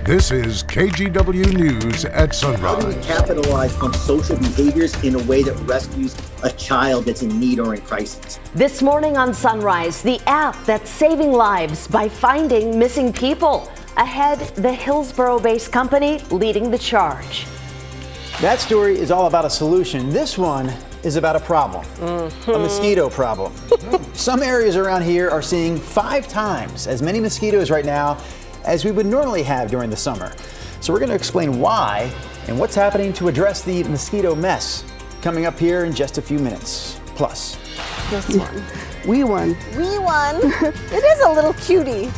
This is KGW News at How do we sunrise. capitalize on social behaviors in a way that rescues a child that's in need or in crisis? This morning on Sunrise, the app that's saving lives by finding missing people. Ahead, the Hillsborough-based company leading the charge. That story is all about a solution. This one is about a problem, a mosquito problem. Some areas around here are seeing 5 times as many mosquitoes right now as we would normally have during the summer. So we're going to explain why and what's happening to address the mosquito mess coming up here in just a few minutes. Plus, This one. We won. We won. It is a little cutie.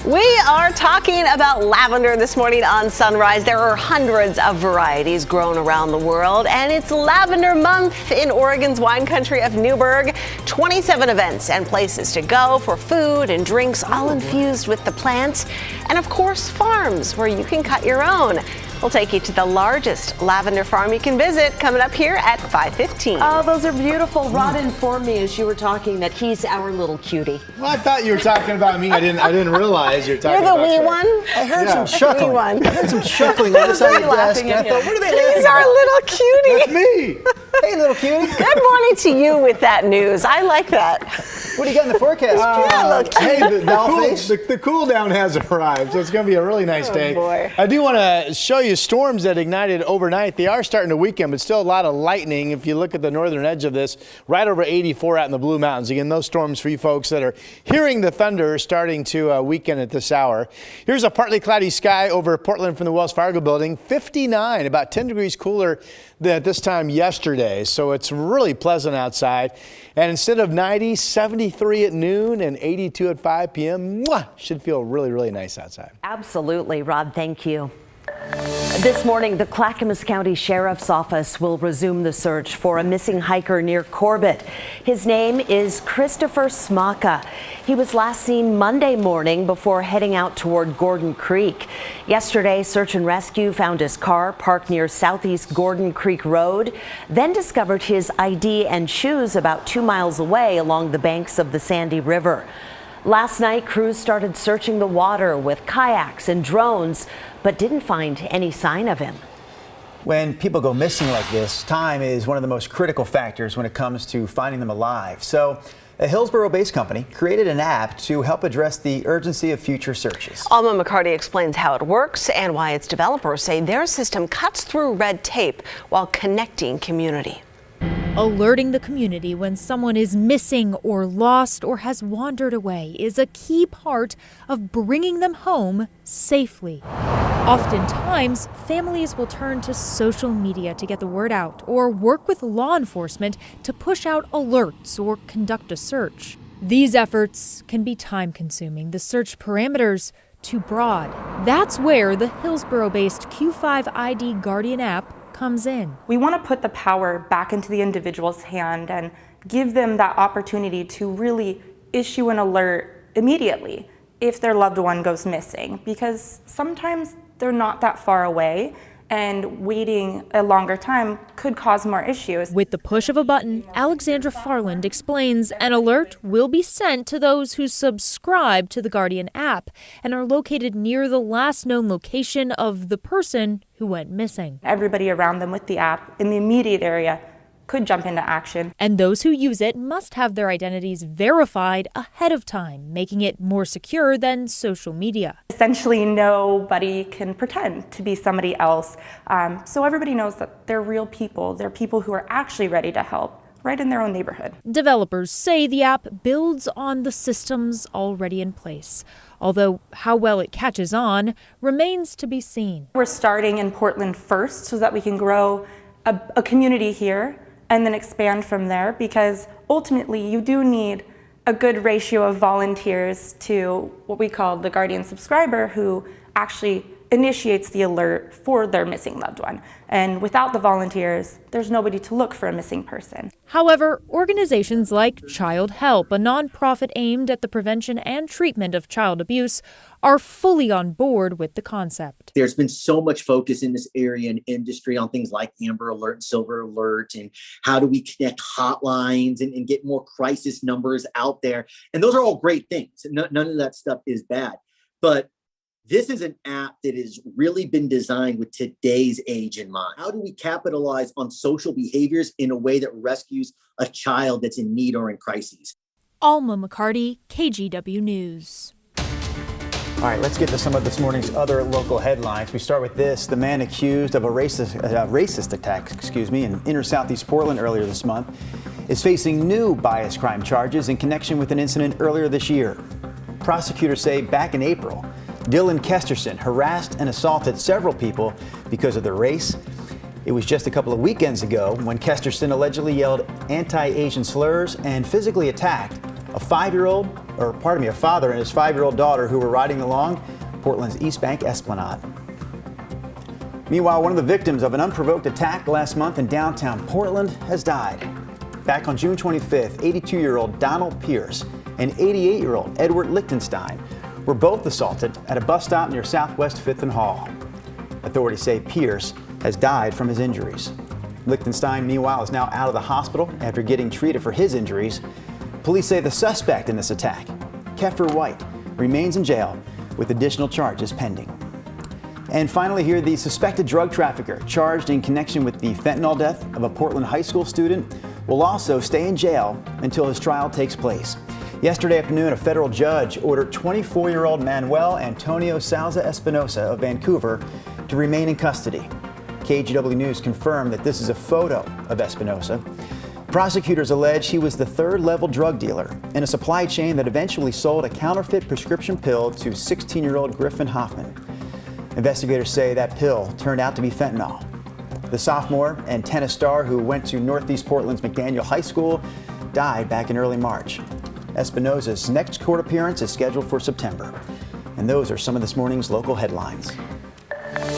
We are talking about lavender this morning on Sunrise. There are hundreds of varieties grown around the world, and it's Lavender Month in Oregon's wine country of Newberg. 27 events and places to go for food and drinks, all infused with the plant. And of course, farms where you can cut your own. We'll take you to the largest lavender farm you can visit coming up here at 5:15. Oh, those are beautiful. Rod informed me as you were talking that he's our little cutie. Well, I thought you were talking about me. I didn't realize you were talking You're the about wee Trey. one. I heard some Wee chuckling. one. I heard some chuckling on the side of the desk. laughing And I at thought, him. what are they laughing He's our about? little cutie. That's me. Hey, little cutie. Good morning to you with that news. I like that. What do you got in the forecast? Hey, Dollface? the cool down has arrived, so it's going to be a really nice day. boy. I do want to show you storms that ignited overnight. They are starting to weaken, but still a lot of lightning. If you look at the northern edge of this, right over 84 out in the Blue Mountains. Again, those storms for you folks that are hearing the thunder starting to weaken at this hour. Here's a partly cloudy sky over Portland from the Wells Fargo building. 59, about 10 degrees cooler than at this time yesterday. So it's really pleasant outside. And instead of 90, 73 at noon and 82 at 5 p.m. Should feel really, really nice outside. Absolutely, Rod. Thank you. This morning, the Clackamas County Sheriff's Office will resume the search for a missing hiker near Corbett. His name is Christopher Smaka. He was last seen Monday morning before heading out toward Gordon Creek. Yesterday, search and rescue found his car parked near Southeast Gordon Creek Road, then discovered his ID and shoes about 2 miles away along the banks of the Sandy River. Last night, crews started searching the water with kayaks and drones, but didn't find any sign of him. When people go missing like this, time is one of the most critical factors when it comes to finding them alive. So a Hillsborough-based company created an app to help address the urgency of future searches. Alma McCarty explains how it works and why its developers say their system cuts through red tape while connecting community. Alerting the community when someone is missing or lost or has wandered away is a key part of bringing them home safely. Oftentimes, families will turn to social media to get the word out or work with law enforcement to push out alerts or conduct a search. These efforts can be time-consuming, the search parameters too broad. That's where the Hillsborough-based Q5 ID Guardian app comes in. We want to put the power back into the individual's hand and give them that opportunity to really issue an alert immediately if their loved one goes missing, because sometimes they're not that far away and waiting a longer time could cause more issues. With the push of a button, Alexandra Farland explains an alert will be sent to those who subscribe to the Guardian app and are located near the last known location of the person who went missing. Everybody around them with the app in the immediate area could jump into action. And those who use it must have their identities verified ahead of time, making it more secure than social media. Essentially, nobody can pretend to be somebody else. So everybody knows that they're real people. They're people who are actually ready to help right in their own neighborhood. Developers say the app builds on the systems already in place, although how well it catches on remains to be seen. We're starting in Portland first so that we can grow a community here and then expand from there, because ultimately you do need a good ratio of volunteers to what we call the Guardian subscriber, who actually initiates the alert for their missing loved one. And without the volunteers, there's nobody to look for a missing person. However, organizations like Child Help, a nonprofit aimed at the prevention and treatment of child abuse, are fully on board with the concept. There's been so much focus in this area and industry on things like Amber Alert and Silver Alert, and how do we connect hotlines and get more crisis numbers out there. And those are all great things. None of that stuff is bad. But This is an app that has really been designed with today's age in mind. How do we capitalize on social behaviors in a way that rescues a child that's in need or in crises? Alma McCarty, KGW News. All right, let's get to some of this morning's other local headlines. We start with this. The man accused of a racist attack, in inner southeast Portland earlier this month is facing new bias crime charges in connection with an incident earlier this year. Prosecutors say back in April, Dylan Kesterson harassed and assaulted several people because of their race. It was just a couple of weekends ago when Kesterson allegedly yelled anti-Asian slurs and physically attacked a father and his 5-year-old daughter who were riding along Portland's East Bank Esplanade. Meanwhile, one of the victims of an unprovoked attack last month in downtown Portland has died. Back on June 25th, 82-year-old Donald Pierce and 88-year-old Edward Lichtenstein were both assaulted at a bus stop near Southwest 5th and Hall. Authorities say Pierce has died from his injuries. Lichtenstein, meanwhile, is now out of the hospital after getting treated for his injuries. Police say the suspect in this attack, Keffer White, remains in jail with additional charges pending. And finally here, the suspected drug trafficker charged in connection with the fentanyl death of a Portland high school student will also stay in jail until his trial takes place. Yesterday afternoon, a federal judge ordered 24-year-old Manuel Antonio Salza Espinosa of Vancouver to remain in custody. KGW News confirmed that this is a photo of Espinosa. Prosecutors allege he was the third-level drug dealer in a supply chain that eventually sold a counterfeit prescription pill to 16-year-old Griffin Hoffman. Investigators say that pill turned out to be fentanyl. The sophomore and tennis star who went to Northeast Portland's McDaniel High School died back in early March. Espinosa's next court appearance is scheduled for September. And those are some of this morning's local headlines.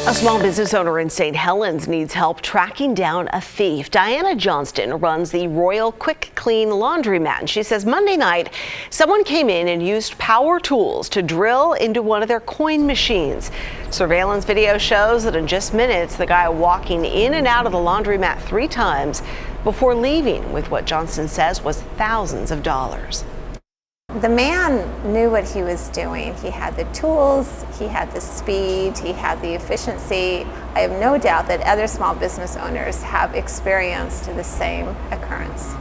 A small business owner in St. Helens needs help tracking down a thief. Diana Johnston runs the Royal Quick Clean Laundromat, and she says Monday night someone came in and used power tools to drill into one of their coin machines. Surveillance video shows that in just minutes the guy walking in and out of the laundromat 3 times before leaving with what Johnston says was thousands of dollars. The man knew what he was doing. He had the tools, he had the speed, he had the efficiency. I have no doubt that other small business owners have experienced the same occurrence.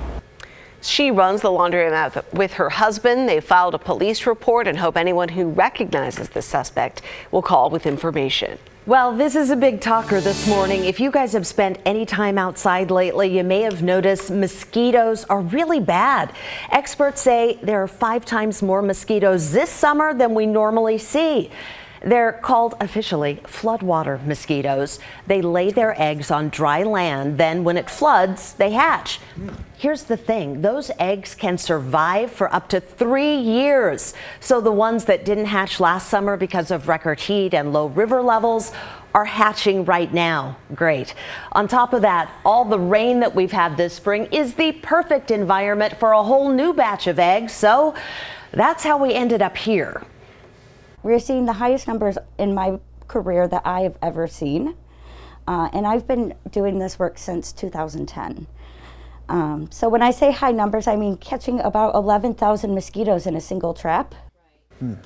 She runs the laundromat with her husband. They filed a police report and hope anyone who recognizes the suspect will call with information. Well, this is a big talker this morning. If you guys have spent any time outside lately, you may have noticed mosquitoes are really bad. Experts say there are 5 times more mosquitoes this summer than we normally see. They're called officially floodwater mosquitoes. They lay their eggs on dry land. Then when it floods, they hatch. Here's the thing. Those eggs can survive for up to 3 years. So the ones that didn't hatch last summer because of record heat and low river levels are hatching right now. Great. On top of that, all the rain that we've had this spring is the perfect environment for a whole new batch of eggs. So that's how we ended up here. We're seeing the highest numbers in my career that I have ever seen. And I've been doing this work since 2010. So when I say high numbers, I mean catching about 11,000 mosquitoes in a single trap.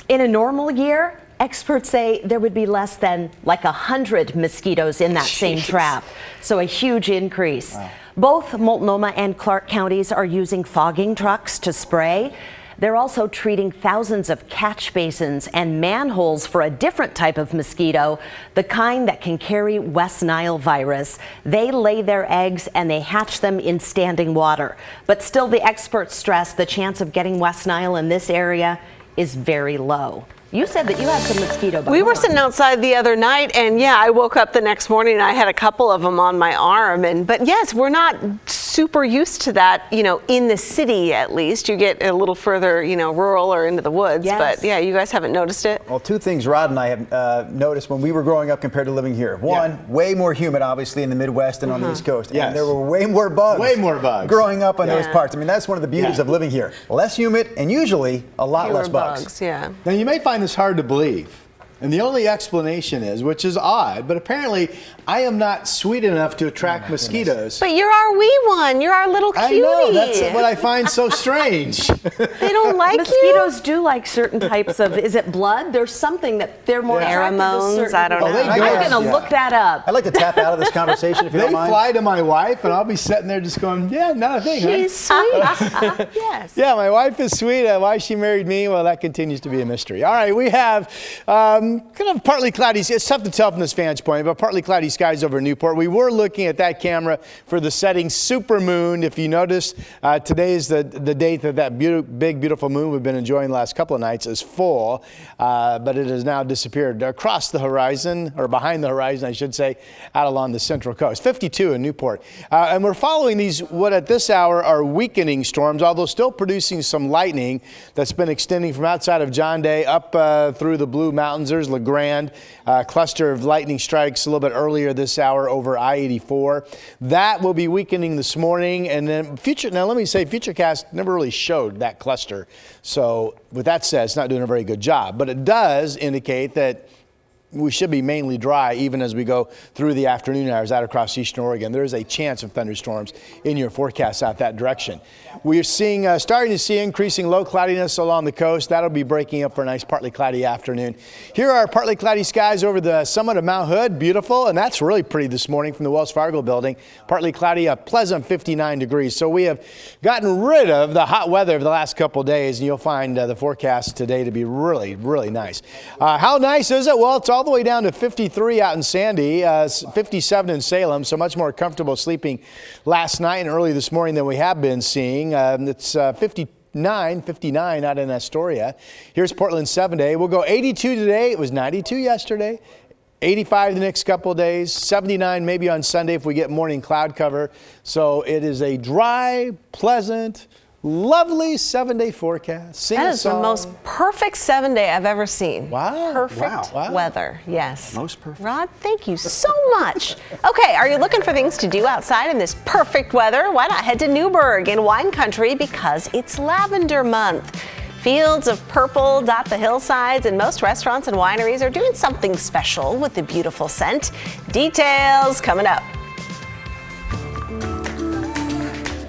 In a normal year, experts say there would be less than like 100 mosquitoes in that same trap. So a huge increase. Wow. Both Multnomah and Clark counties are using fogging trucks to spray. They're also treating thousands of catch basins and manholes for a different type of mosquito, the kind that can carry West Nile virus. They lay their eggs and they hatch them in standing water. But still, the experts stress the chance of getting West Nile in this area is very low. You said that you had some mosquito bites. We were sitting outside the other night, and yeah, I woke up the next morning and I had a couple of them on my arm. But yes, we're not super used to that, in the city at least. You get a little further, rural or into the woods. Yes. But yeah, you guys haven't noticed it? Well, 2 things Rod and I have noticed when we were growing up compared to living here. One, way more humid, obviously, in the Midwest and on the East Coast. Yes. And there were way more bugs. Way more bugs. Growing up on those parts. I mean, that's one of the beauties of living here. Less humid and usually a lot less bugs. Yeah. Now, you may find this hard to believe, And the only explanation is, which is odd, but apparently I am not sweet enough to attract mosquitoes. But you're our wee one. You're our little cutie. I know, that's what I find so strange. They don't like Mosquitoes do like certain types of, is it blood? There's something that they're more attracted to pheromones. certain. I don't know. I'm going to look that up. I'd like to tap out of this conversation if you They don't mind. fly to my wife, and I'll be sitting there just going, yeah, not a thing. She's sweet. Yes. Yeah, my wife is sweet. Why she married me, well, that continues to be a mystery. All right, we have kind of partly cloudy. It's tough to tell from this vantage point, but partly cloudy skies over Newport. We were looking at that camera for the setting supermoon. If you notice, today is the date that big, beautiful moon we've been enjoying the last couple of nights is full, but it has now disappeared across the horizon, or behind the horizon, I should say, out along the central coast. 52 in Newport. And we're following these, what at this hour are weakening storms, although still producing some lightning that's been extending from outside of John Day up through the Blue Mountains. There's LeGrand, cluster of lightning strikes a little bit earlier this hour over I-84. That will be weakening this morning. And then now let me say, Futurecast never really showed that cluster. So with that said, it's not doing a very good job. But it does indicate that we should be mainly dry even as we go through the afternoon hours out across eastern Oregon. There is a chance of thunderstorms in your forecast out that direction. We are starting to see increasing low cloudiness along the coast. That'll be breaking up for a nice partly cloudy afternoon. Here are partly cloudy skies over the summit of Mount Hood. Beautiful, and that's really pretty this morning from the Wells Fargo building. Partly cloudy, a pleasant 59 degrees. So we have gotten rid of the hot weather of the last couple of days, and you'll find the forecast today to be really, really nice. How nice is it? Well, it's all the way down to 53 out in Sandy, 57 in Salem, so much more comfortable sleeping last night and early this morning than we have been seeing. It's 59 out in Astoria. Here's Portland 7-day. We'll go 82 today. It was 92 yesterday. 85 the next couple of days. 79 maybe on Sunday if we get morning cloud cover. So it is a dry, pleasant, lovely 7-day forecast. That is the most perfect 7-day I've ever seen. Wow. Perfect weather. Yes. Most perfect. Rod, thank you so much. Okay, are you looking for things to do outside in this perfect weather? Why not head to Newburgh in wine country because it's lavender month. Fields of purple dot the hillsides, and most restaurants and wineries are doing something special with the beautiful scent. Details coming up.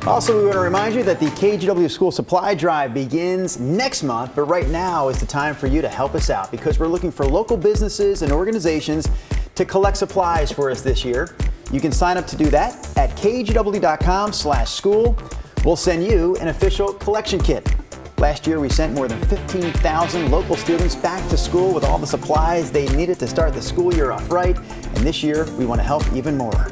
Also, we want to remind you that the KGW School Supply Drive begins next month, but right now is the time for you to help us out because we're looking for local businesses and organizations to collect supplies for us this year. You can sign up to do that at kgw.com/school. We'll send you an official collection kit. Last year, we sent more than 15,000 local students back to school with all the supplies they needed to start the school year off right. And this year, we want to help even more.